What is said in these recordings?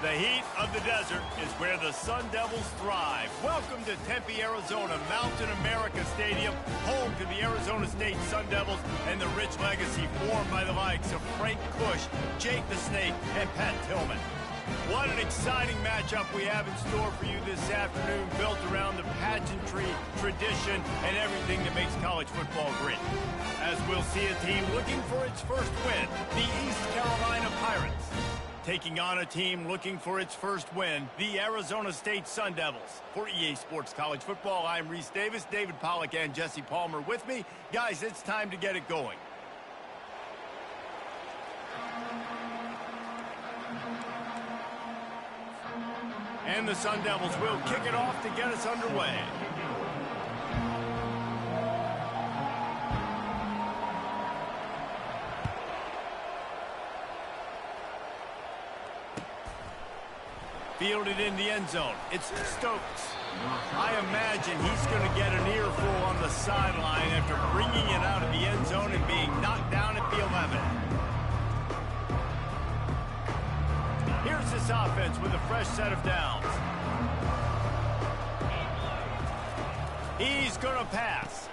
The heat of the desert is where the Sun Devils thrive. Welcome to Tempe, Arizona, Mountain America Stadium, home to the Arizona State Sun Devils and the rich legacy formed by the likes of Frank Kush, Jake the Snake, and Pat Tillman. What an exciting matchup we have in store for you this afternoon, built around the pageantry, tradition, and everything that makes college football great. As we'll see a team looking for its first win, the East Carolina Pirates, taking on a team looking for its first win, the Arizona State Sun Devils. For EA Sports College Football, I'm Reese Davis, David Pollack, and Jesse Palmer with me. Guys, it's time to get it going. And the Sun Devils will kick it off to get us underway. Fielded in the end zone. It's Stokes. I imagine he's going to get an earful on the sideline after bringing it out of the end zone and being knocked down at the 11. Here's this offense with a fresh set of downs. He's going to pass.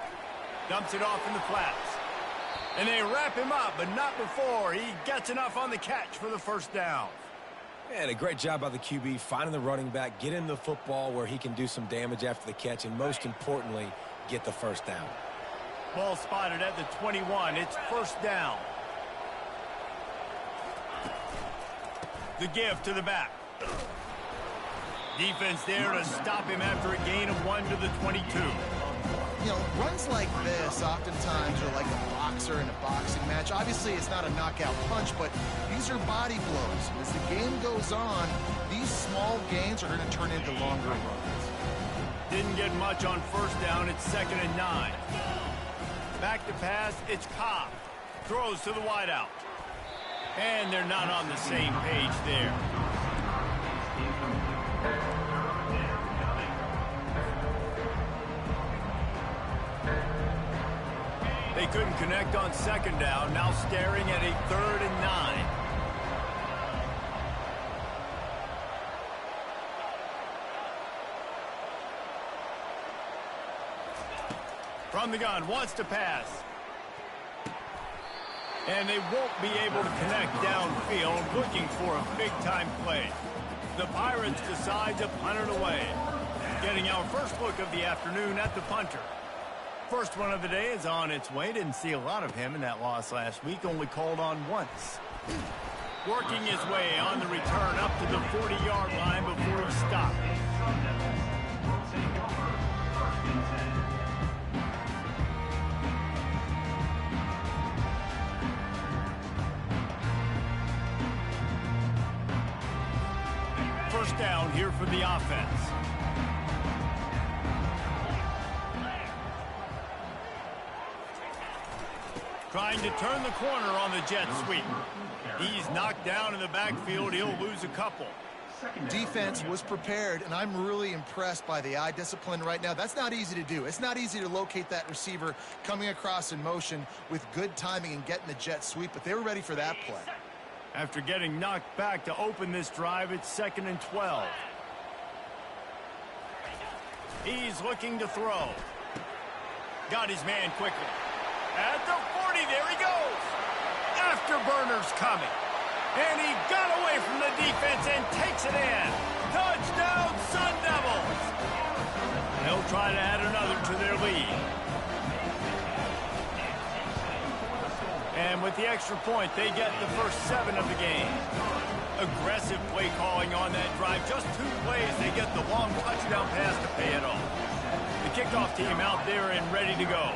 Dumps it off in the flats. And they wrap him up, but not before he gets enough on the catch for the first down. And a great job by the QB, finding the running back, get him the football where he can do some damage after the catch, and most importantly, get the first down. Ball spotted at the 21. It's first down. The give to the back. Defense there to stop him after a gain of 1 to the 22. You know, runs like this oftentimes are like a boxer in a boxing match. Obviously, it's not a knockout punch, but these are body blows. As the game goes on, these small gains are going to turn into longer runs. Didn't get much on first down. It's 2nd and 9. Back to pass. It's Cobb. Throws to the wideout. And they're not on the same page there. They couldn't connect on 2nd down, now staring at a 3rd and 9. From the gun, wants to pass. And they won't be able to connect downfield, looking for a big-time play. The Pirates decide to punt it away. Getting our first look of the afternoon at the punter. First one of the day is on its way. Didn't see a lot of him in that loss last week, only called on once. Working his way on the return up to the 40-yard line before he stopped. First down here for the offense. Trying to turn the corner on the jet sweep. He's knocked down in the backfield. He'll lose a couple. Defense was prepared, and I'm really impressed by the eye discipline right now. That's not easy to do. It's not easy to locate that receiver coming across in motion with good timing and getting the jet sweep, but they were ready for that play. After getting knocked back to open this drive, it's 2nd and 12. He's looking to throw. Got his man quickly. At the 40, there he goes. Afterburner's coming. And he got away from the defense and takes it in. Touchdown, Sun Devils. They'll try to add another to their lead. And with the extra point, they get the first 7 of the game. Aggressive play calling on that drive. Just 2 plays, they get the long touchdown pass to pay it off. The kickoff team out there and ready to go.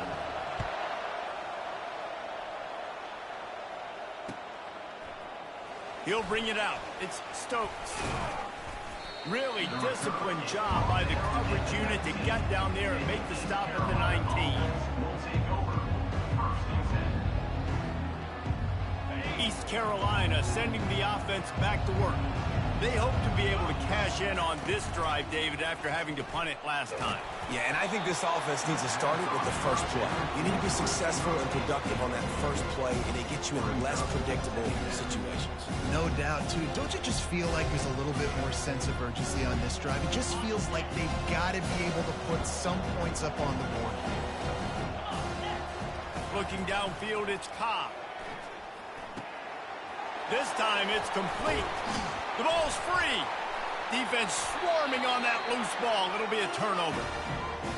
He'll bring it out. It's Stokes. Really disciplined job by the coverage unit to get down there and make the stop at the 19. East Carolina sending the offense back to work. They hope to be able to cash in on this drive, David, after having to punt it last time. Yeah, and I think this offense needs to start it with the first play. You need to be successful and productive on that first play, and it gets you in less predictable situations. No doubt, too. Don't you just feel like there's a little bit more sense of urgency on this drive? It just feels like they've got to be able to put some points up on the board. Looking downfield, it's Cobb. This time it's complete. The ball's free. Defense swarming on that loose ball. It'll be a turnover.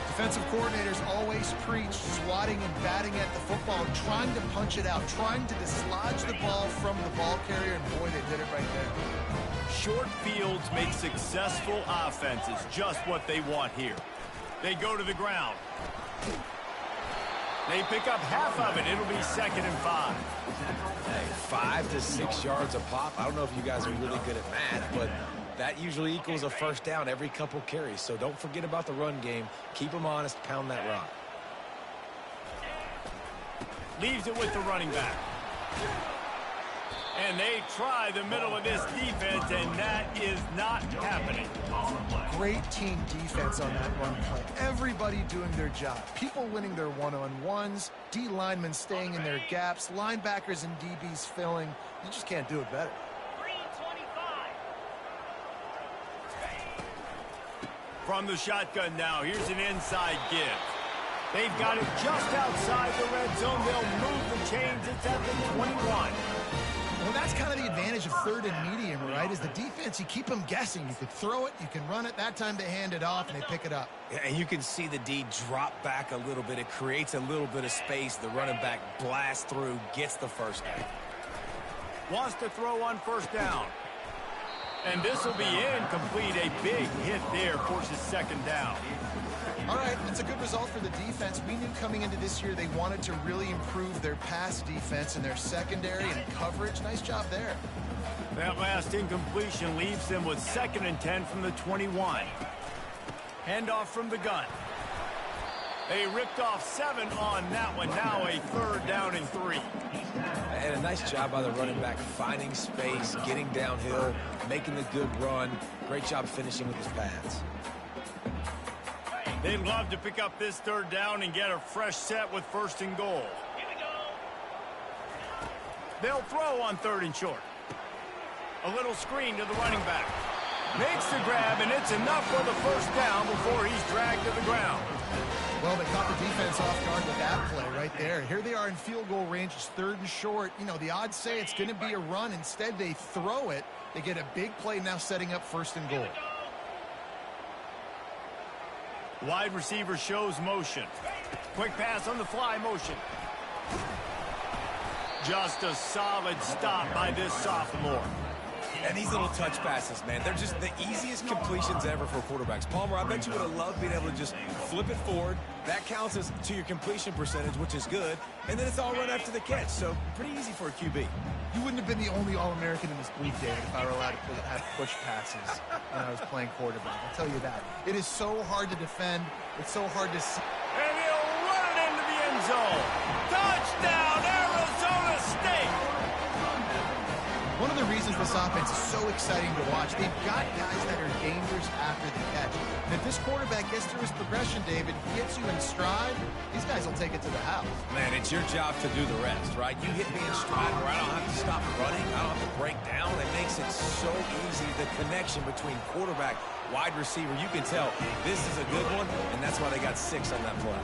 Defensive coordinators always preach swatting and batting at the football, trying to punch it out, trying to dislodge the ball from the ball carrier, and boy, they did it right there. Short fields make successful offenses just what they want here. They go to the ground. They pick up half of it. It'll be 2nd and 5. Hey, 5 to 6 yards a pop. I don't know if you guys are really good at math, but that usually equals a first down every couple carries. So don't forget about the run game. Keep them honest. Pound that rock. Leaves it with the running back. And they try the middle of this defense, and that is not happening. Great team defense on that run play. Everybody doing their job. People winning their one-on-ones, D linemen staying in their gaps, linebackers and DBs filling. You just can't do it better. From the shotgun now, here's an inside give. They've got it just outside the red zone. They'll move the chains. It's at the 21. Well, that's kind of the advantage of 3rd and medium, right? Is the defense, you keep them guessing. You can throw it, you can run it. That time they hand it off, and they pick it up. Yeah, and you can see the D drop back a little bit. It creates a little bit of space. The running back blasts through, gets the first down. Wants to throw on first down. And this will be incomplete. A big hit there forces 2nd down. All right, that's a good result for the defense. We knew coming into this year they wanted to really improve their pass defense and their secondary and coverage. Nice job there. That last incompletion leaves them with 2nd and 10 from the 21. Handoff from the gun. They ripped off 7 on that one. Now a 3rd down and 3. And a nice job by the running back, finding space, getting downhill, making the good run. Great job finishing with his pads. They'd love to pick up this 3rd down and get a fresh set with 1st and goal. They'll throw on 3rd and short. A little screen to the running back. Makes the grab, and it's enough for the first down before he's dragged to the ground. Well, they caught the defense off guard with that play right there. Here they are in field goal range. It's 3rd and short. You know, the odds say it's going to be a run. Instead, they throw it. They get a big play now setting up 1st and goal. Wide receiver shows motion. Quick pass on the fly motion. Just a solid stop by this sophomore. And these little touch passes, man, they're just the easiest completions ever for quarterbacks. Palmer, I bet you would have loved being able to just flip it forward. That counts as to your completion percentage, which is good. And then it's all run after the catch, so pretty easy for a QB. You wouldn't have been the only All-American in this league, David, if I were allowed to have push passes when I was playing quarterback. I'll tell you that. It is so hard to defend. It's so hard to see. And he'll run it into the end zone. Touchdown, Arizona State! one of the reasons this offense is so exciting to watch. They've got guys that are dangerous after the catch. And if this quarterback gets through his progression, David, gets you in stride, these guys will take it to the house. Man, it's your job to do the rest, right? You hit me in stride where I don't have to stop running. I don't have to break down. It makes it so easy, the connection between quarterback, wide receiver. You can tell this is a good one, and that's why they got 6 on that play.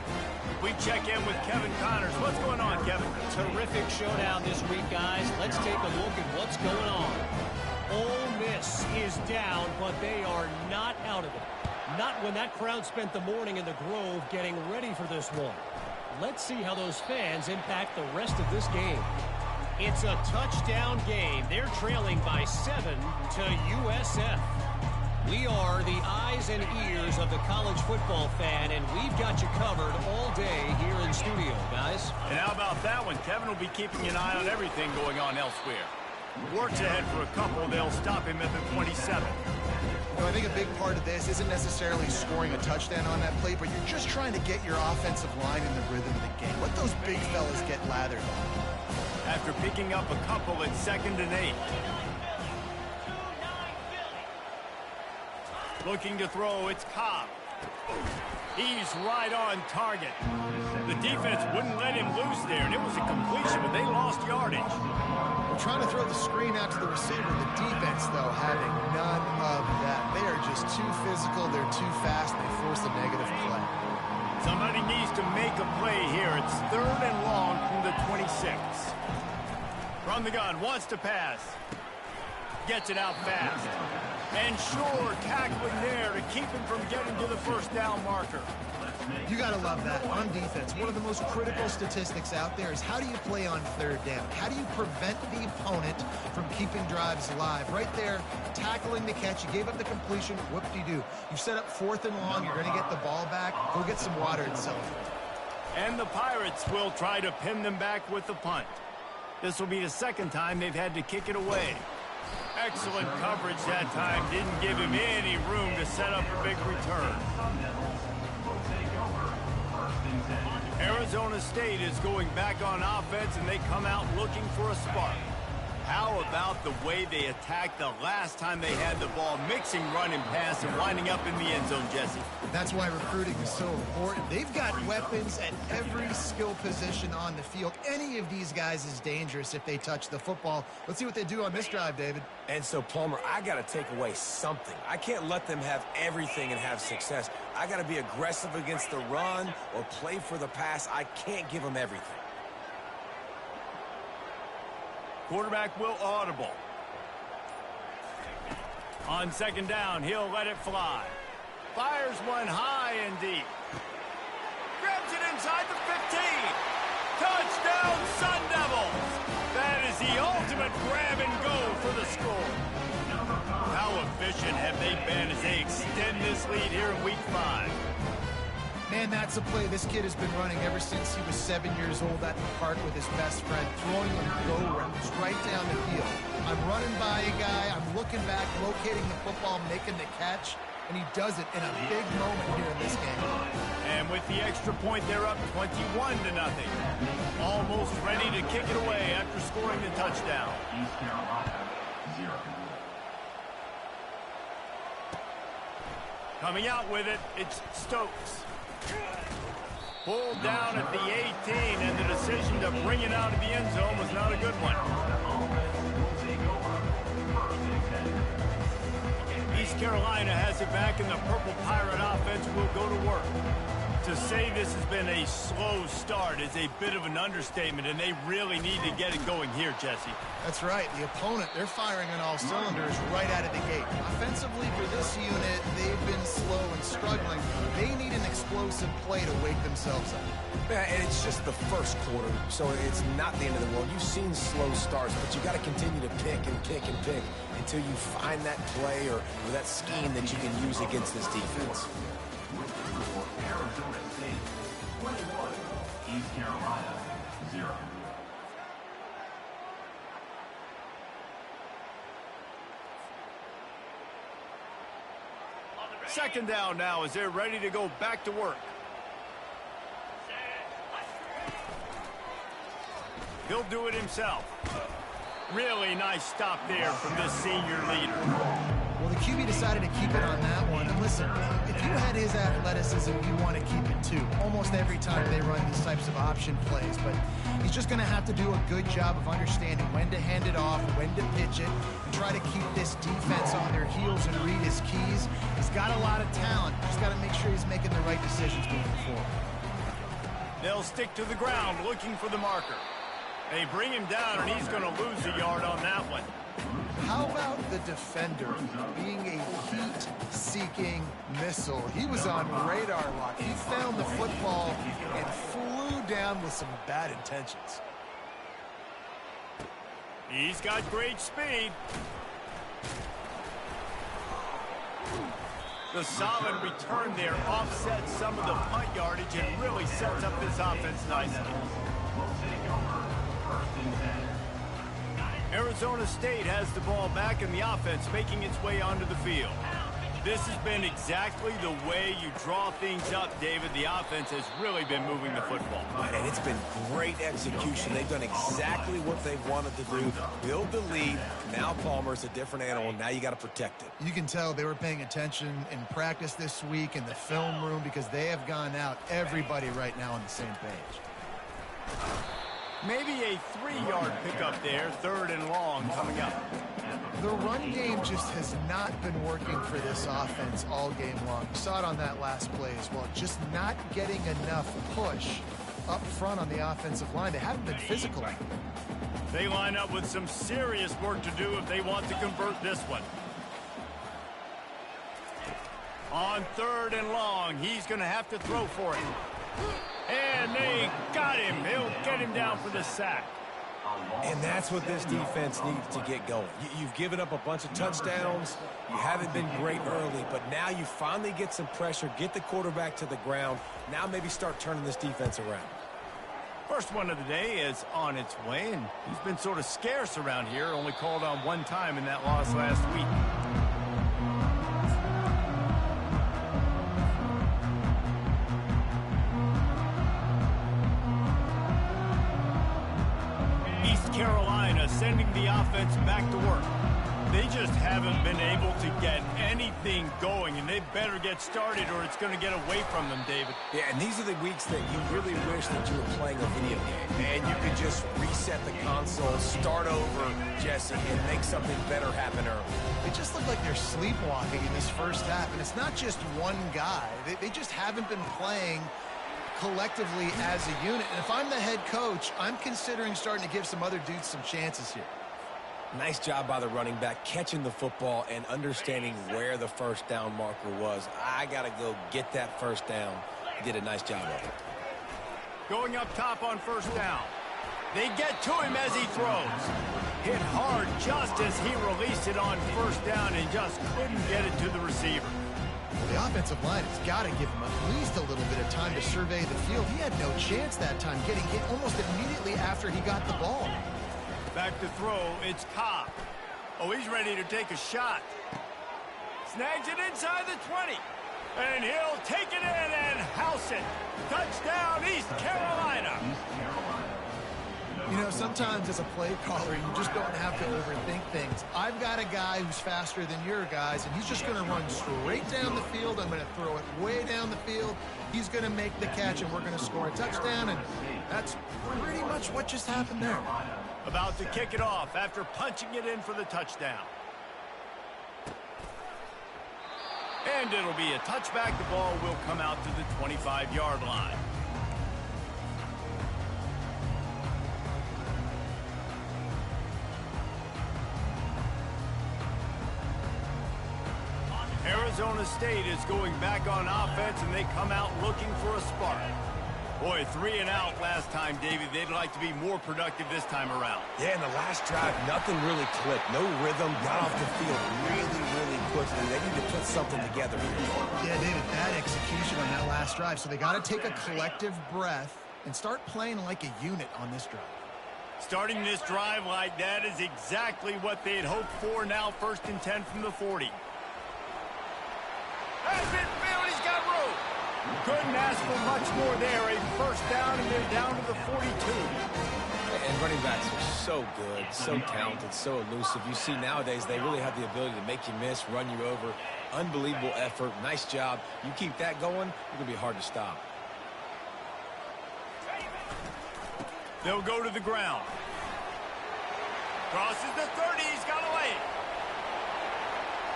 We check in with Kevin Connors. What's going on, Kevin? Terrific showdown this week, guys. Let's take a look at what's going on. Ole Miss is down, but they are not out of it. Not when that crowd spent the morning in the Grove getting ready for this one. Let's see how those fans impact the rest of this game. It's a touchdown game. They're trailing by 7 to USF. We are the eyes and ears of the college football fan, and we've got you covered all day here in studio, guys. And how about that one? Kevin will be keeping an eye on everything going on elsewhere. Works ahead for a couple. They'll stop him at the 27. You know, I think a big part of this isn't necessarily scoring a touchdown on that play, but you're just trying to get your offensive line in the rhythm of the game. Let those big fellas get lathered on. After picking up a couple at 2nd and 8. Looking to throw, it's Cobb. He's right on target. The defense wouldn't let him loose there, and it was a completion, but they lost yardage. We're trying to throw the screen out to the receiver. The defense, though, having none of that. They are just too physical. They're too fast. They force a negative play. Somebody needs to make a play here. It's 3rd and long from the 26. From the gun, wants to pass. Gets it out fast. And sure, tackling there to keep him from getting to the first down marker. You got to love that on defense. One of the most critical statistics out there is how do you play on 3rd down? How do you prevent the opponent from keeping drives alive? Right there, tackling the catch. You gave up the completion. Whoop-de-doo. You set up 4th and long. You're going to get the ball back. Go get some water and celebrate. And the Pirates will try to pin them back with the punt. This will be the 2nd time they've had to kick it away. Excellent coverage that time. Didn't give him any room to set up a big return. Arizona State is going back on offense, and they come out looking for a spark. How about the way they attacked the last time they had the ball, mixing run and pass and winding up in the end zone, Jesse? That's why recruiting is so important. They've got weapons at every skill position on the field. Any of these guys is dangerous if they touch the football. Let's see what they do on this drive, David. And so, Palmer, I got to take away something. I can't let them have everything and have success. I got to be aggressive against the run or play for the pass. I can't give them everything. Quarterback will audible. On 2nd down, he'll let it fly. Fires one high and deep. Grabs it inside the 15. Touchdown, Sun Devils. That is the ultimate grab and go for the score. How efficient have they been as they extend this lead here in Week 5? Man, that's a play this kid has been running ever since he was 7 years old at the park with his best friend, throwing them go routes right down the field. I'm running by a guy, I'm looking back, locating the football, making the catch, and he does it in a big moment here in this game. And with the extra point, they're up 21-0. Almost ready to kick it away after scoring the touchdown. Coming out with it, it's Stokes. Pulled down at the 18, and the decision to bring it out of the end zone was not a good one. East Carolina has it back, and the Purple Pirate offense will go to work. To say this has been a slow start is a bit of an understatement, and they really need to get it going here, Jesse. That's right. The opponent, they're firing on all cylinders right out of the gate. Offensively for this unit, they've been slow and struggling. They need an explosive play to wake themselves up. Yeah, and it's just the first quarter, so it's not the end of the world. You've seen slow starts, but you got to continue to pick and pick and pick until you find that play or that scheme that you can use against this defense. Arizona State 21, East Carolina 0. Second down now as they're ready to go back to work. He'll do it himself. Really nice stop there from this senior leader. Well, the QB decided to keep it on that one. And listen, if you had his athleticism, you want to keep it too. Almost every time they run these types of option plays. But he's just going to have to do a good job of understanding when to hand it off, when to pitch it, and try to keep this defense on their heels and read his keys. He's got a lot of talent. Just got to make sure he's making the right decisions moving forward. They'll stick to the ground looking for the marker. They bring him down, and he's going to lose a yard on that one. How about the defender being a heat-seeking missile? He was on radar lock. He found the football and flew down with some bad intentions. He's got great speed. The solid return there offsets some of the punt yardage and really sets up this offense nicely. Arizona State has the ball back in the offense, making its way onto the field. This has been exactly the way you draw things up, David. The offense has really been moving the football. And it's been great execution. They've done exactly what they've wanted to do. Build the lead. Now Palmer's a different animal. Now you got to protect it. You can tell they were paying attention in practice this week in the film room because they have gone out, everybody right now on the same page. Maybe a 3-yard pickup there, 3rd and long coming up. The run game just has not been working for this offense all game long. You saw it on that last play as well. Just not getting enough push up front on the offensive line. They haven't been physical. They line up with some serious work to do if they want to convert this one. On 3rd and long, he's going to have to throw for it. And they got him. He'll get him down for the sack. And that's what this defense needs to get going. You've given up a bunch of touchdowns. You haven't been great early, but now you finally get some pressure, get the quarterback to the ground. Now maybe start turning this defense around. First one of the day is on its way, and he's been sort of scarce around here, only called on one time in that loss last week. Carolina sending the offense back to work. They just haven't been able to get anything going, and they better get started or it's going to get away from them, David. Yeah, and these are the weeks that you really wish that you were playing a video game, and you could just reset the console, start over, Jesse, and make something better happen early. They just look like they're sleepwalking in this first half, and it's not just one guy. They just haven't been playing collectively as a unit. And if I'm the head coach, I'm considering starting to give some other dudes some chances here. Nice job by the running back, catching the football and understanding where the first down marker was. I got to go get that first down. He did a nice job of it. Going up top on 1st down. They get to him as he throws. Hit hard just as he released it on 1st down and just couldn't get it to the receiver. The offensive line has got to give him at least a little bit of time to survey the field. He had no chance that time, getting hit almost immediately after he got the ball. Back to throw, it's Cobb. Oh, he's ready to take a shot. Snags it inside the 20. And he'll take it in and house it. Touchdown, East Carolina. You know, sometimes as a play caller, you just don't have to overthink things. I've got a guy who's faster than your guys, and he's just going to run straight down the field. I'm going to throw it way down the field. He's going to make the catch, and we're going to score a touchdown, and that's pretty much what just happened there. About to kick it off after punching it in for the touchdown. And it'll be a touchback. The ball will come out to the 25-yard line. Arizona State is going back on offense, and they come out looking for a spark. Boy, 3 and out last time, David. They'd like to be more productive this time around. Yeah, in the last drive, nothing really clicked. No rhythm, got off the field really quickly. They need to put something together here. Yeah, David, bad execution on that last drive. So they got to take a collective breath and start playing like a unit on this drive. Starting this drive like that is exactly what they had hoped for. Now 1st and 10 from the 40. That's it, Bill. He's got room. Couldn't ask for much more there. A 1st down, and they're down to the 42. and running backs are so good, so talented, so elusive. You see nowadays they really have the ability to make you miss, run you over. Unbelievable effort. Nice job. You keep that going, you're going to be hard to stop. They'll go to the ground. Crosses the 30. He's got a lane.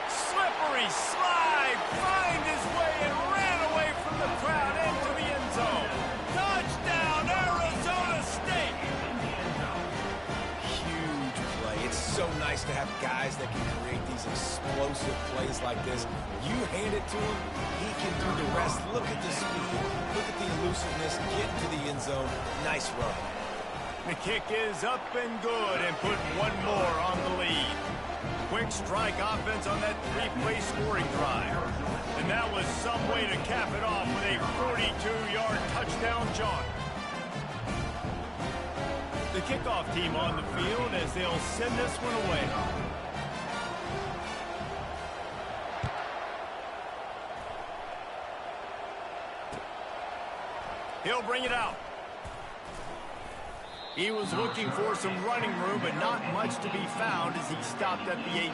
Slippery slide. Find his way and ran away from the crowd into the end zone. Touchdown, Arizona State. Huge play. It's so nice to have guys that can create these explosive plays like this. You hand it to him, he can do the rest. Look at the speed. Look at the elusiveness. Get to the end zone. Nice run. The kick is up and good and put one more on the lead. Quick strike offense on that three-play scoring drive. And that was some way to cap it off with a 42-yard touchdown jaunt. The kickoff team on the field as they'll send this one away. He'll bring it out. He was looking for some running room, but not much to be found as he stopped at the 18.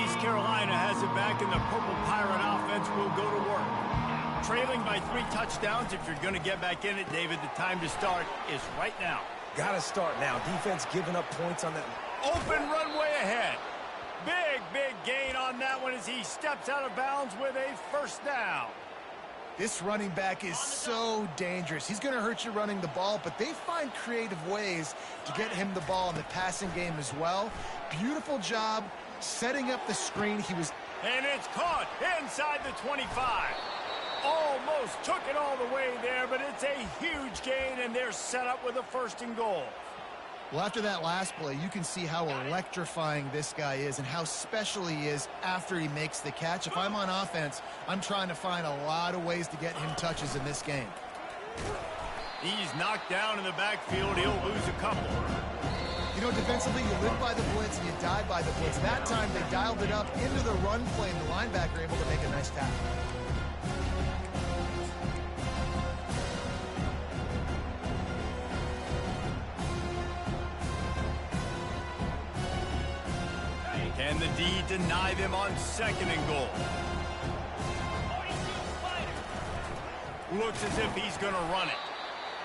East Carolina has it back, and the Purple Pirate offense will go to work. Trailing by 3 touchdowns, if you're going to get back in it, David, the time to start is right now. Got to start now. Defense giving up points on that. Open runway ahead. Big gain on that one as he steps out of bounds with a first down. This running back is so dangerous. He's going to hurt you running the ball, but they find creative ways to get him the ball in the passing game as well. Beautiful job setting up the screen. And it's caught inside the 25. Almost took it all the way there, but it's a huge gain, and they're set up with a 1st and goal. Well, after that last play, you can see how electrifying this guy is and how special he is after he makes the catch. If I'm on offense, I'm trying to find a lot of ways to get him touches in this game. He's knocked down in the backfield. He'll lose a couple. You know, defensively, you live by the blitz and you die by the blitz. That time, they dialed it up into the run play, and the linebacker able to make a nice tackle. Can the D deny them on 2nd and goal? Looks as if he's going to run it.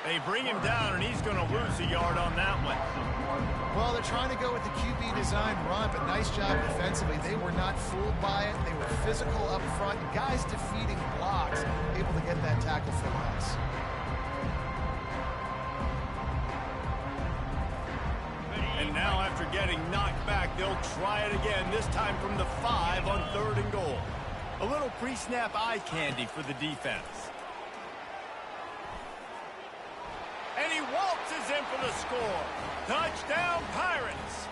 They bring him down, and he's going to lose a yard on that one. Well, they're trying to go with the QB design run, but nice job defensively. They were not fooled by it. They were physical up front. Guys defeating blocks, able to get that tackle for loss. And now after getting knocked back, they'll try it again, this time from the 5 on 3rd and goal. A little pre-snap eye candy for the defense. And he waltzes in for the score. Touchdown, Pirates.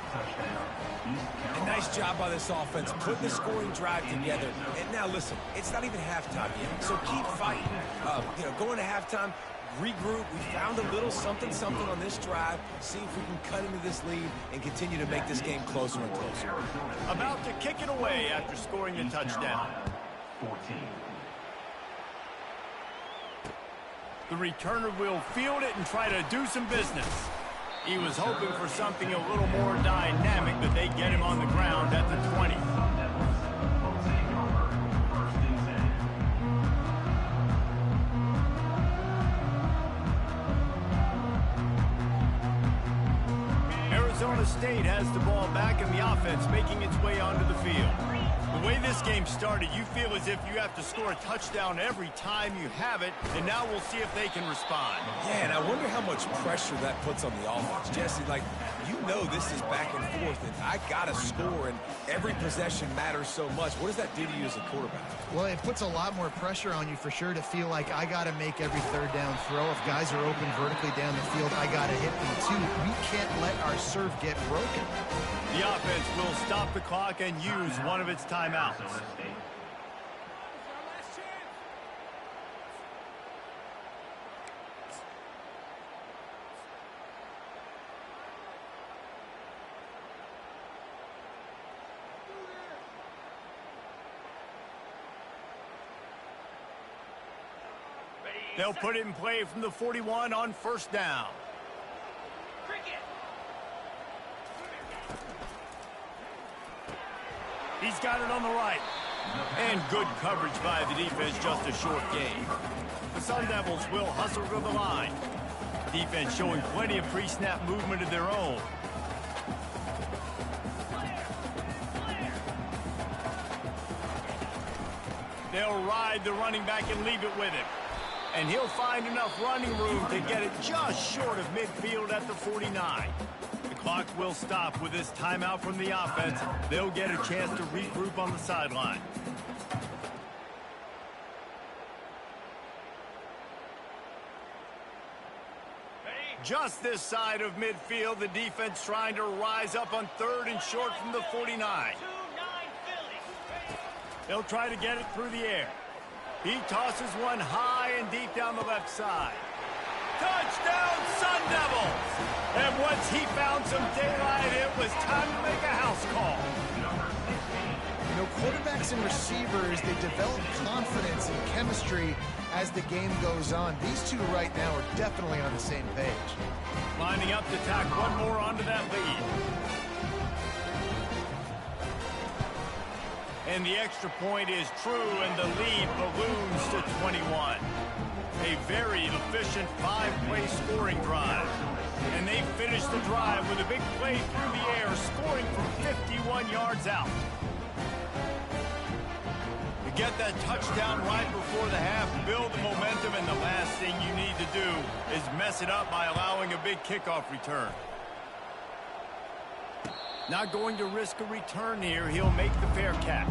A nice job by this offense, putting the scoring drive together. And now listen, it's not even halftime yet, so keep fighting. Going to halftime, regroup. We found a little something on this drive. See if we can cut into this lead and continue to make this game closer and closer. About to kick it away after scoring the touchdown. 14. The returner will field it and try to do some business. He was hoping for something a little more dynamic, but they get him on the ground at the 20. Arizona State has the ball back in the offense, making its way onto the field. The way this game started, you feel as if you have to score a touchdown every time you have it, and now we'll see if they can respond. Yeah, and I wonder how much pressure that puts on the offense. Jesse, this is back and forth, and I got to score, and every possession matters so much. What does that do to you as a quarterback? Well, it puts a lot more pressure on you for sure to feel like I got to make every 3rd down throw. If guys are open vertically down the field, I got to hit them too. We can't let our serve get broken. The offense will stop the clock and use one of its timeouts. They'll put it in play from the 41 on first down. He's got it on the right. And good coverage by the defense, just a short gain. The Sun Devils will hustle to the line. Defense showing plenty of pre-snap movement of their own. They'll ride the running back and leave it with him. And he'll find enough running room to get it just short of midfield at the 49. The clock will stop with this timeout from the offense. They'll get a chance to regroup on the sideline. Just this side of midfield, the defense trying to rise up on third and short from the 49. They'll try to get it through the air. He tosses one high and deep down the left side. Touchdown, Sun Devils! And once he found some daylight, it was time to make a house call. You know, quarterbacks and receivers, they develop confidence and chemistry as the game goes on. These two right now are definitely on the same page. Lining up to tack one more onto that lead. And the extra point is true, and the lead balloons to 21. A very efficient 5-play scoring drive. And they finish the drive with a big play through the air, scoring from 51 yards out. To get that touchdown right before the half, build the momentum, and the last thing you need to do is mess it up by allowing a big kickoff return. Not going to risk a return here. He'll make the fair catch.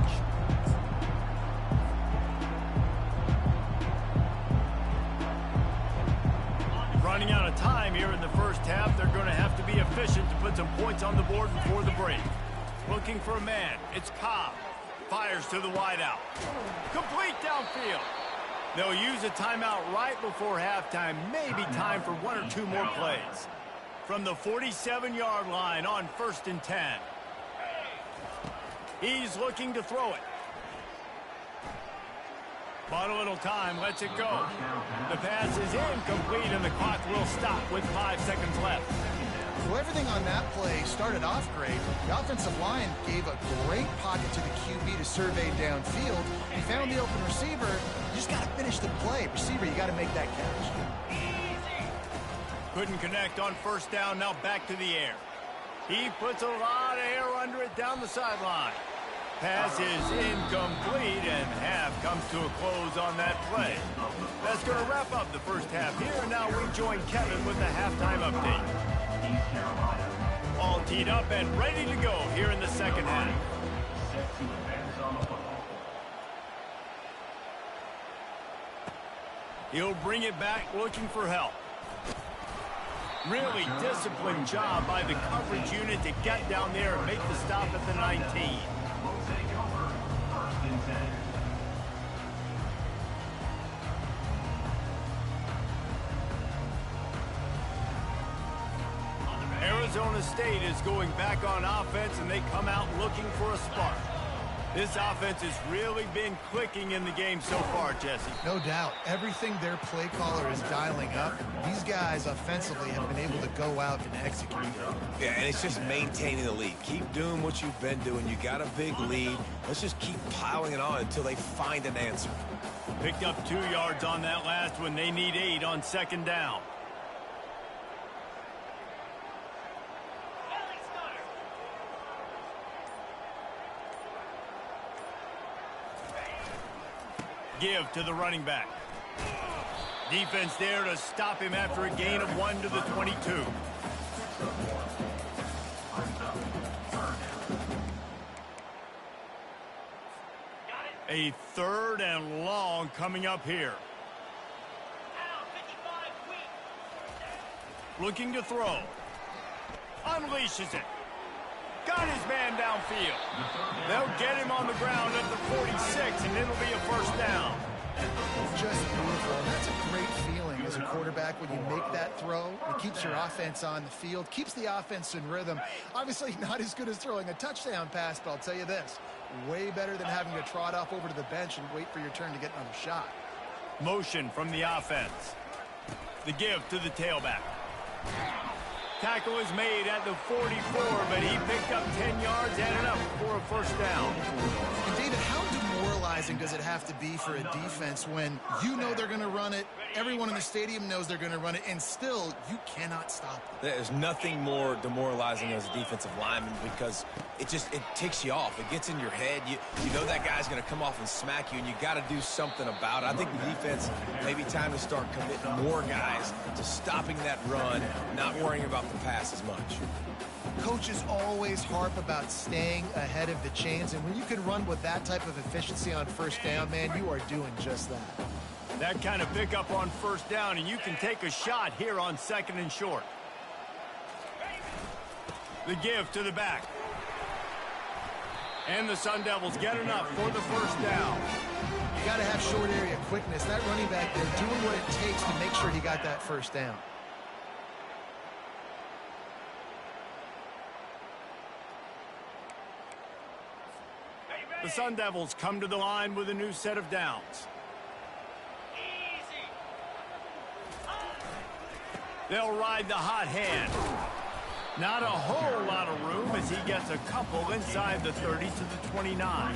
Running out of time here in the first half. They're going to have to be efficient to put some points on the board before the break. Looking for a man. It's Cobb. Fires to the wideout. Complete downfield. They'll use a timeout right before halftime. Maybe time for one or two more plays. From the 47-yard line on 1st and 10. He's looking to throw it. Bought a little time, lets it go. The pass is incomplete, and the clock will stop with 5 seconds left. Well, everything on that play started off great. The offensive line gave a great pocket to the QB to survey downfield. He found the open receiver. You just got to finish the play. Receiver, you got to make that catch. Couldn't connect on first down, now back to the air. He puts a lot of air under it down the sideline. Pass is incomplete, and half comes to a close on that play. That's going to wrap up the first half here, and now we join Kevin with the halftime update. All teed up and ready to go here in the second half. He'll bring it back looking for help. Really disciplined job by the coverage unit to get down there and make the stop at the 19. Arizona State is going back on offense, and they come out looking for a spark. This offense has really been clicking in the game so far, Jesse. No doubt. Everything their play caller is dialing up, these guys offensively have been able to go out and execute. Yeah, and it's just maintaining the lead. Keep doing what you've been doing. You got a big lead. Let's just keep piling it on until they find an answer. Picked up 2 yards on that last one. They need 8 on second down. Give to the running back. Defense there to stop him after a gain of 1 to the 22. A 3rd and long coming up here. Looking to throw. Unleashes it. Got his man downfield. They'll get him on the ground at the 46, and it'll be a first down. Just beautiful. And that's a great feeling as a quarterback when you make that throw. It keeps your offense on the field, keeps the offense in rhythm. Obviously not as good as throwing a touchdown pass, but I'll tell you this, way better than having to trot off over to the bench and wait for your turn to get another shot. Motion from the offense. The give to the tailback. Tackle is made at the 44, but he picked up 10 yards and enough for a first down. And David, how demoralizing does it have to be for a defense when you know they're going to run it, everyone in the stadium knows they're going to run it, and still you cannot stop them? There's nothing more demoralizing as a defensive lineman because it ticks you off. It gets in your head. You know that guy's going to come off and smack you, and you got to do something about it. I think the defense, maybe time to start committing more guys to stopping that run, not worrying about the pass as much. Coaches always harp about staying ahead of the chains, and when you can run with that type of efficiency on first down, man, you are doing just that. That kind of pickup on first down, and you can take a shot here on 2nd and short. The give to the back. And the Sun Devils get enough for the first down. You got to have short area quickness. That running back there doing what it takes to make sure he got that first down. The Sun Devils come to the line with a new set of downs. They'll ride the hot hand. Not a whole lot of room as he gets a couple inside the 30 to the 29.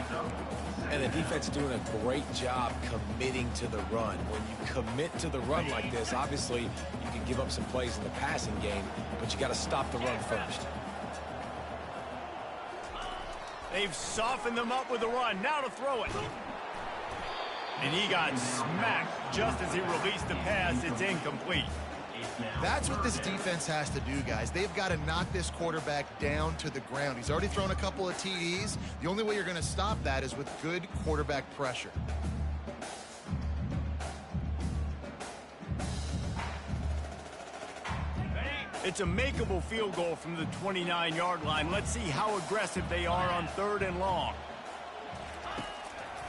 And the defense is doing a great job committing to the run. When you commit to the run like this, obviously you can give up some plays in the passing game, but you got to stop the run first. They've softened them up with the run. Now to throw it. And he got smacked just as he released the pass. It's incomplete. That's what this defense has to do, guys. They've got to knock this quarterback down to the ground. He's already thrown a couple of TDs. The only way you're going to stop that is with good quarterback pressure. It's a makeable field goal from the 29-yard line. Let's see how aggressive they are on 3rd and long.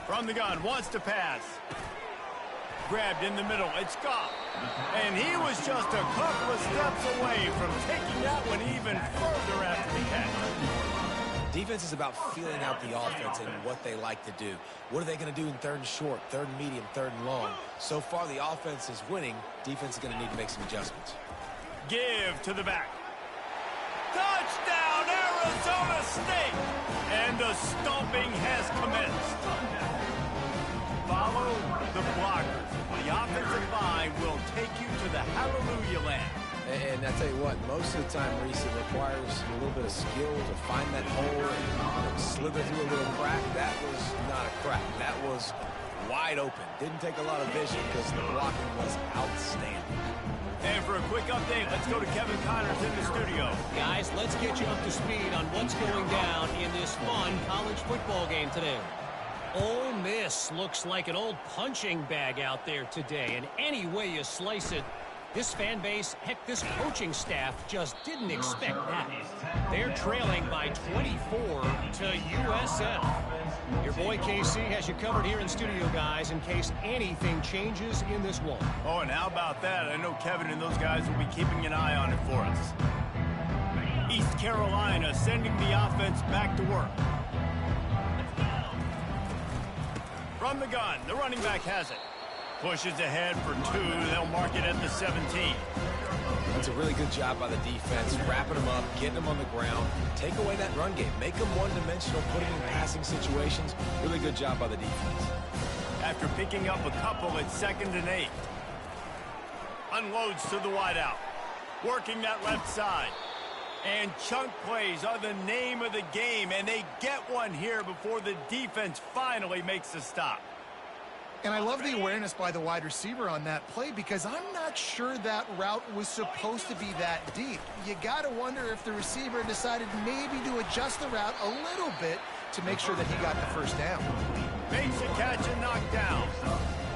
From the gun, wants to pass. Grabbed in the middle, it's Goff. And he was just a couple of steps away from taking that one even further after the catch. Defense is about feeling out the offense and what they like to do. What are they going to do in 3rd and short, 3rd and medium, 3rd and long? So far, the offense is winning. Defense is going to need to make some adjustments. Give to the back. Touchdown, Arizona State! And the stomping has commenced. Follow the blockers. The offensive line will take you to the hallelujah land. And I tell you what, most of the time, Reese, it requires a little bit of skill to find that hole and slither through a little crack. That was not a crack. That was wide open. Didn't take a lot of vision because the blocking was outstanding. And for a quick update, let's go to Kevin Connors in the studio. Guys, let's get you up to speed on what's going down in this fun college football game today. Ole Miss looks like an old punching bag out there today, and any way you slice it, this fan base, heck, this coaching staff just didn't expect that. They're trailing by 24 to USF. Your boy KC has you covered here in studio, guys, in case anything changes in this one. Oh, and how about that? I know Kevin and those guys will be keeping an eye on it for us. East Carolina sending the offense back to work. From the gun, the running back has it. Pushes ahead for 2. They'll mark it at the 17. That's a really good job by the defense, wrapping them up, getting them on the ground, take away that run game, make them one-dimensional, put them in passing situations. Really good job by the defense. After picking up a couple, it's 2nd and 8. Unloads to the wideout. Working that left side. And chunk plays are the name of the game, and they get one here before the defense finally makes a stop. And I love the awareness by the wide receiver on that play because I'm not sure that route was supposed to be that deep. You got to wonder if the receiver decided maybe to adjust the route a little bit to make sure that he got the first down. Makes a catch and knocked down.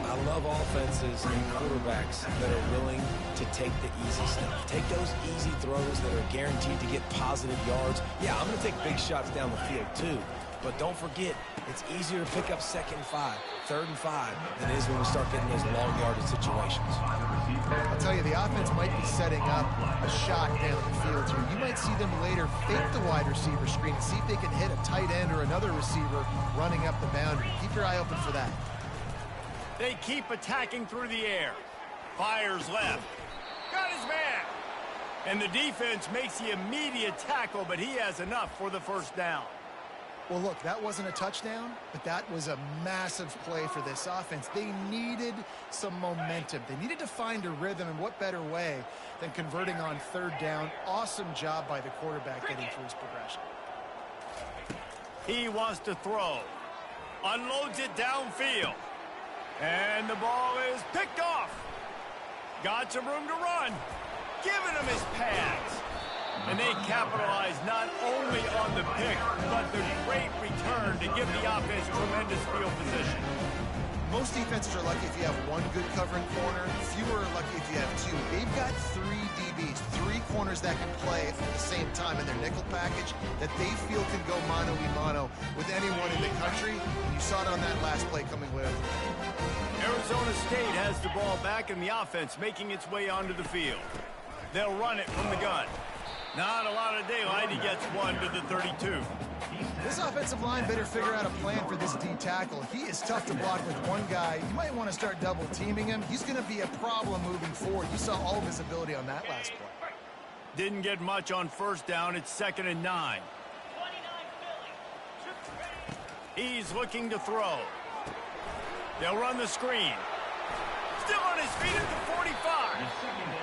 I love offenses and quarterbacks that are willing to take the easy stuff. Take those easy throws that are guaranteed to get positive yards. Yeah, I'm going to take big shots down the field too. But don't forget, it's easier to pick up 2nd and 5, 3rd and 5 than it is when we start getting those long yardage situations. I'll tell you, the offense might be setting up a shot down the field here. You might see them later fake the wide receiver screen and see if they can hit a tight end or another receiver running up the boundary. Keep your eye open for that. They keep attacking through the air. Fires left. Got his man. And the defense makes the immediate tackle, but he has enough for the first down. Well, look, that wasn't a touchdown, but that was a massive play for this offense. They needed some momentum. They needed to find a rhythm, and what better way than converting on third down. Awesome job by the quarterback getting through his progression. He wants to throw. Unloads it downfield. And the ball is picked off. Got some room to run. Giving him his pads. And they capitalize not only on the pick, but the great return to give the offense tremendous field position. Most defenses are lucky if you have one good covering corner. Fewer are lucky if you have two. They've got three DBs, three corners that can play at the same time in their nickel package that they feel can go mano-a-mano with anyone in the country. And you saw it on that last play coming with. Arizona State has the ball back and the offense making its way onto the field. They'll run it from the gun. Not a lot of daylight. He gets one to the 32. This offensive line better figure out a plan for this D tackle. He is tough to block with one guy. You might want to start double teaming him. He's going to be a problem moving forward. You saw all of his ability on that last play. Didn't get much on first down. It's 2nd and 9. He's looking to throw. They'll run the screen. Still on his feet at the 45.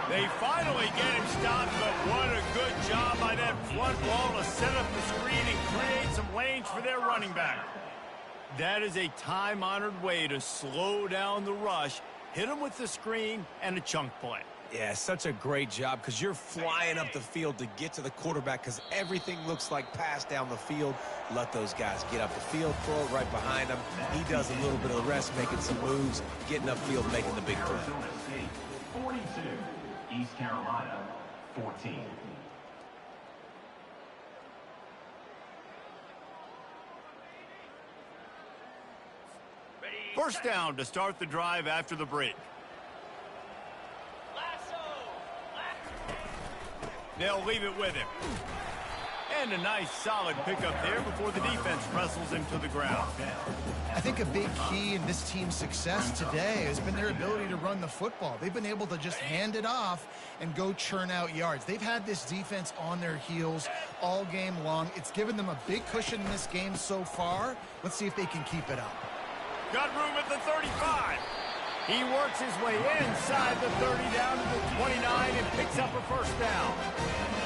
They finally get him stopped, but what a good job by that front wall to set up the screen and create some lanes for their running back. That is a time-honored way to slow down the rush, hit him with the screen, and a chunk play. Yeah, such a great job because you're flying up the field to get to the quarterback because everything looks like pass down the field. Let those guys get up the field, throw it right behind him. He does a little bit of the rest, making some moves, getting upfield, making the big play. Arizona State 42, East Carolina 14. First down to start the drive after the break. They'll leave it with him. And a nice solid pickup there before the defense wrestles him to the ground. I think a big key in this team's success today has been their ability to run the football. They've been able to just hand it off and go churn out yards. They've had this defense on their heels all game long. It's given them a big cushion in this game so far. Let's see if they can keep it up. Got room at the 35. He works his way inside the 30 down to the 29 and picks up a first down.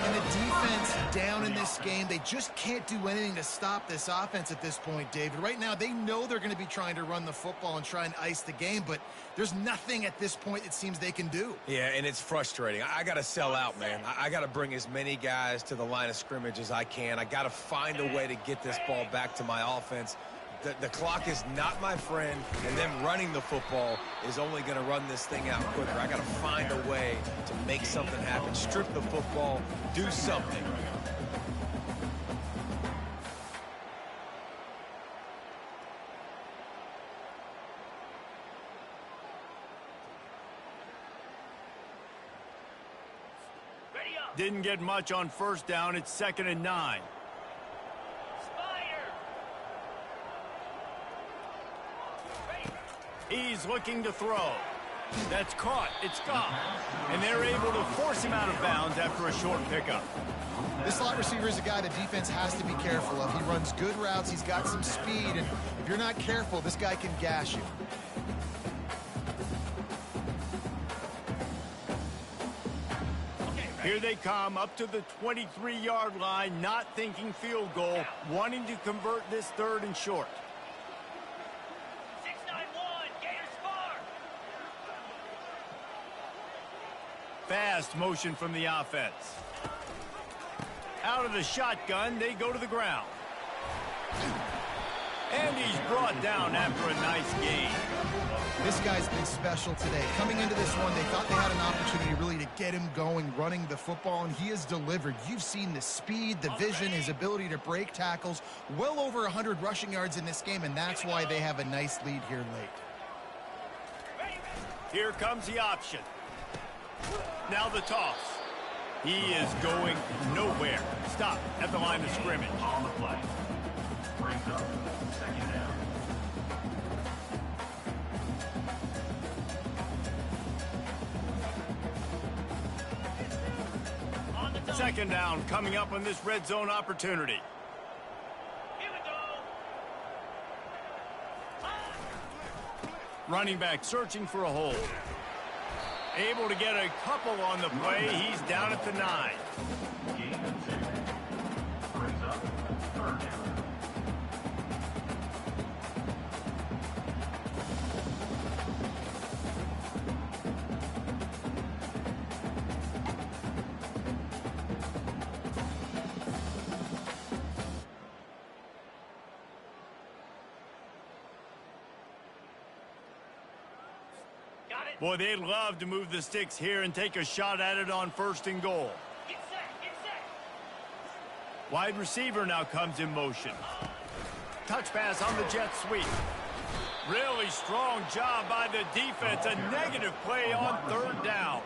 And the defense down in this game, they just can't do anything to stop this offense at this point, David. Right now, they know they're going to be trying to run the football and try and ice the game, but there's nothing at this point it seems they can do. Yeah, and it's frustrating. I got to sell out, man. I got to bring as many guys to the line of scrimmage as I can. I got to find a way to get this ball back to my offense. The clock is not my friend, and them running the football is only going to run this thing out quicker. I got to find a way to make something happen, strip the football, do something. Didn't get much on first down. It's 2nd and 9. He's looking to throw. That's caught. It's gone. And they're able to force him out of bounds after a short pickup. This slot receiver is a guy the defense has to be careful of. He runs good routes. He's got some speed. And if you're not careful, this guy can gash you. Here they come up to the 23-yard line, not thinking field goal, wanting to convert this 3rd and short. Fast motion from the offense. Out of the shotgun, they go to the ground. And he's brought down after a nice gain. This guy's been special today. Coming into this one, they thought they had an opportunity really to get him going, running the football, and he has delivered. You've seen the speed, the vision, his ability to break tackles. Well over 100 rushing yards in this game, and that's why they have a nice lead here late. Here comes the option. Now the toss. He is going nowhere. Stop at the line of scrimmage. On the play. Brings up 2nd down. Second down coming up on this red zone opportunity. Running back searching for a hole. Able to get a couple on the play. He's down at the 9. Brings up third down. Boy, they'd love to move the sticks here and take a shot at it on 1st and goal. Wide receiver now comes in motion. Touch pass on the jet sweep. Really strong job by the defense. A negative play on 3rd down.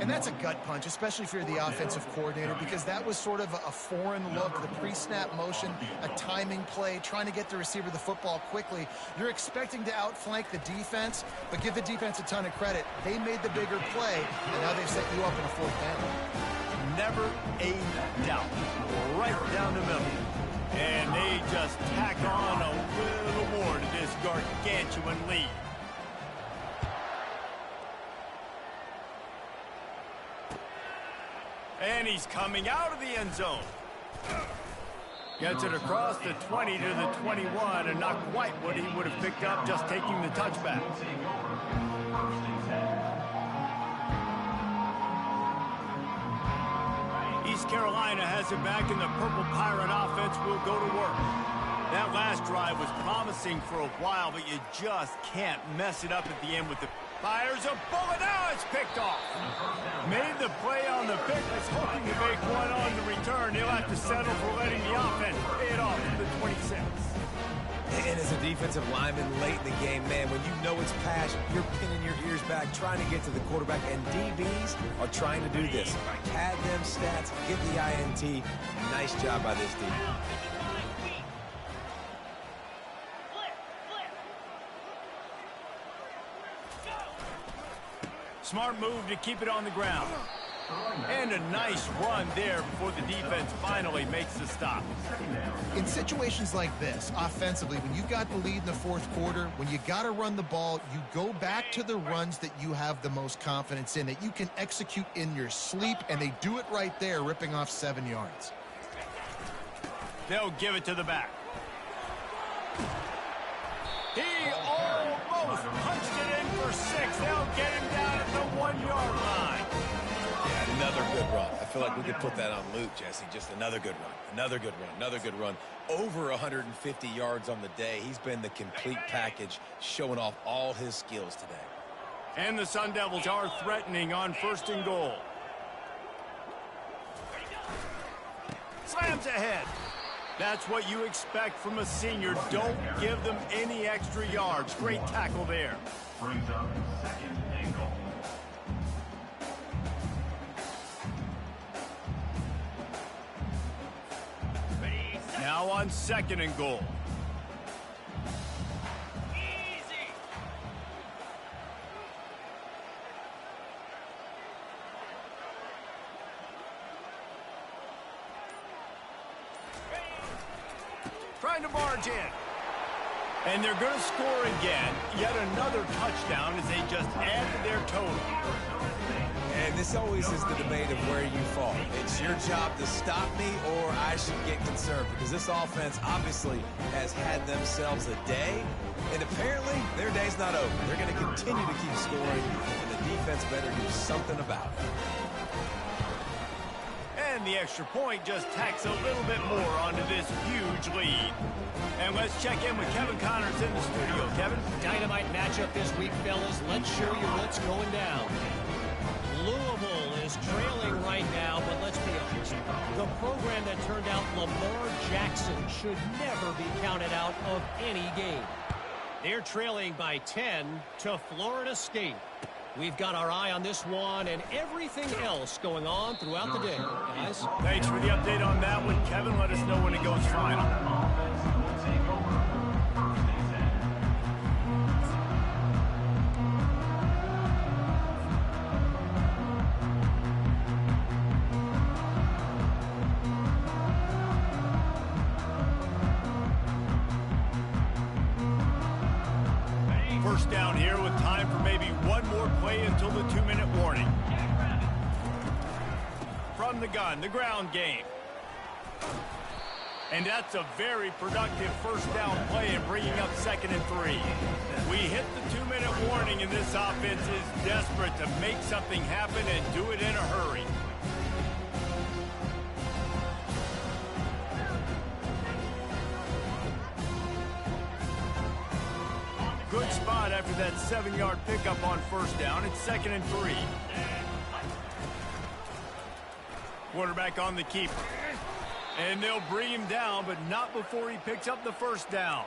And that's a gut punch, especially if you're the offensive coordinator, because that was sort of a foreign look, the pre-snap motion, a timing play, trying to get the receiver the football quickly. You're expecting to outflank the defense, but give the defense a ton of credit. They made the bigger play, and now they've set you up in a 4th down. Never a doubt. Right down the middle. And they just tack on a little more to this gargantuan lead. And he's coming out of the end zone. Gets it across the 20 to the 21, and not quite what he would have picked up just taking the touchback. East Carolina has it back, and the Purple Pirate offense will go to work. That last drive was promising for a while, but you just can't mess it up at the end with the... Fires a bullet. Now it's picked off. Made the play on the pick. Was hoping to make one on the return. He'll have to settle for letting the offense pay it off to the 26. And as a defensive lineman late in the game, man, when you know it's pass, you're pinning your ears back, trying to get to the quarterback, and DBs are trying to do this. Pad them stats, get the INT. Nice job by this DB. Smart move to keep it on the ground. And a nice run there before the defense finally makes the stop. In situations like this, offensively, when you've got the lead in the 4th quarter, when you got to run the ball, you go back to the runs that you have the most confidence in, that you can execute in your sleep, and they do it right there, ripping off 7 yards. They'll give it to the back. He almost punched it in for 6. They'll get him down at the 1-yard line. Yeah, another good run. I feel like we could put that on loop, Jesse. Just another good run. Another good run. Another good run. Over 150 yards on the day. He's been the complete package, showing off all his skills today. And the Sun Devils are threatening on 1st and goal. Slams ahead. That's what you expect from a senior. Don't give them any extra yards. Great tackle there. Brings up 2nd and goal. Now on 2nd and goal. Trying to barge in. And they're going to score again. Yet another touchdown as they just add to their total. And this always is the debate of where you fall. It's your job to stop me, or I should get concerned, because this offense obviously has had themselves a day, and apparently their day's not over. They're going to continue to keep scoring, and the defense better do something about it. And the extra point just tacks a little bit more onto this huge lead. And let's check in with Kevin Connors in the studio. Kevin? Dynamite matchup this week, fellas. Let's show you what's going down. Louisville is trailing right now, but let's be honest. The program that turned out Lamar Jackson should never be counted out of any game. They're trailing by 10 to Florida State. We've got our eye on this one and everything else going on throughout the day, guys. Thanks for the update on that one, Kevin. Let us know when it goes final. first down here with time for maybe one more play until the 2-minute warning. From the gun, the ground game. And that's a very productive first down play and bringing up 2nd and 3. We hit the 2-minute warning, and this offense is desperate to make something happen and do it in a hurry. Good spot after that 7-yard pickup on first down. It's 2nd and 3. Quarterback on the keeper. And they'll bring him down, but not before he picks up the first down.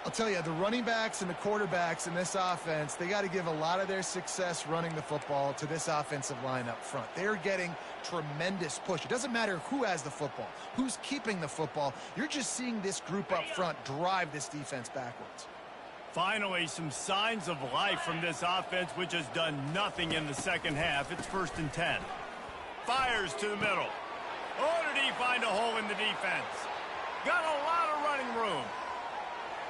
I'll tell you, the running backs and the quarterbacks in this offense, they got to give a lot of their success running the football to this offensive line up front. They're getting tremendous push. It doesn't matter who has the football, who's keeping the football. You're just seeing this group up front drive this defense backwards. Finally, some signs of life from this offense, which has done nothing in the second half. It's 1st and 10. Fires to the middle. Oh, did he find a hole in the defense? Got a lot of running room.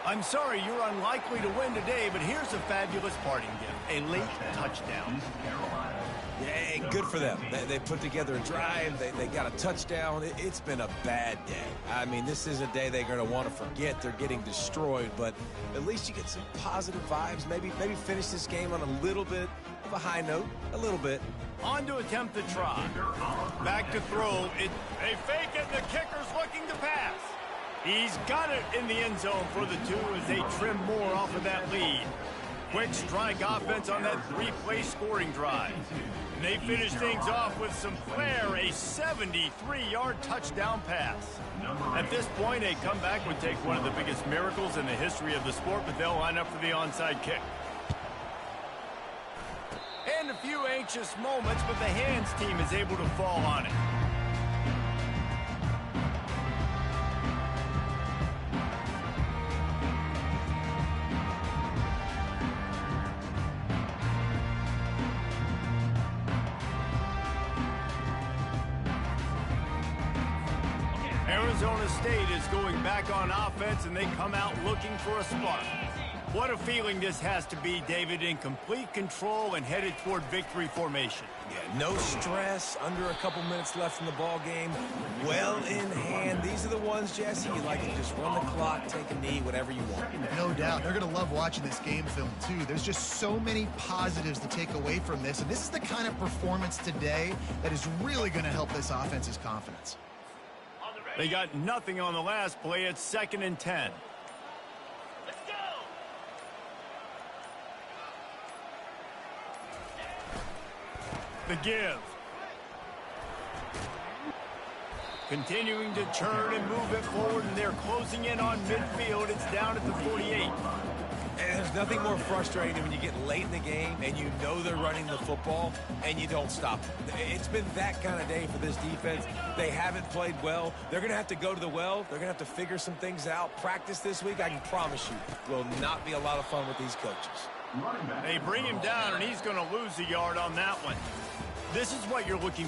I'm sorry, you're unlikely to win today, but here's a fabulous parting gift. A late touchdown. Yeah, good for them. They put together a drive. They got a touchdown. It's been a bad day. I mean, this is a day they're going to want to forget. They're getting destroyed, but at least you get some positive vibes. Maybe finish this game on a little bit of a high note. A little bit. On to attempt the try. Back to throw. They fake it, and the kicker's looking to pass. He's got it in the end zone for the 2 as they trim more off of that lead. Quick strike offense on that 3-play scoring drive. And they finish things off with some flair, a 73-yard touchdown pass. At this point, a comeback would take one of the biggest miracles in the history of the sport, but they'll line up for the onside kick. And a few anxious moments, but the hands team is able to fall on it. Arizona State is going back on offense, and they come out looking for a spark. What a feeling this has to be, David, in complete control and headed toward victory formation. Yeah, no stress, under a couple minutes left in the ball game, well in hand. These are the ones, Jesse, you like to just run the clock, take a knee, whatever you want. No doubt. They're going to love watching this game film, too. There's just so many positives to take away from this, and this is the kind of performance today that is really going to help this offense's confidence. They got nothing on the last play. It's 2nd and 10. Let's go. The give. Continuing to turn and move it forward, and they're closing in on midfield. It's down at the 48. And there's nothing more frustrating when you get late in the game and you know they're running the football and you don't stop them. It's been that kind of day for this defense. They haven't played well. They're going to have to go to the well. They're going to have to figure some things out. Practice this week, I can promise you, will not be a lot of fun with these coaches. They bring him down, and he's going to lose a yard on that one. This is what you're looking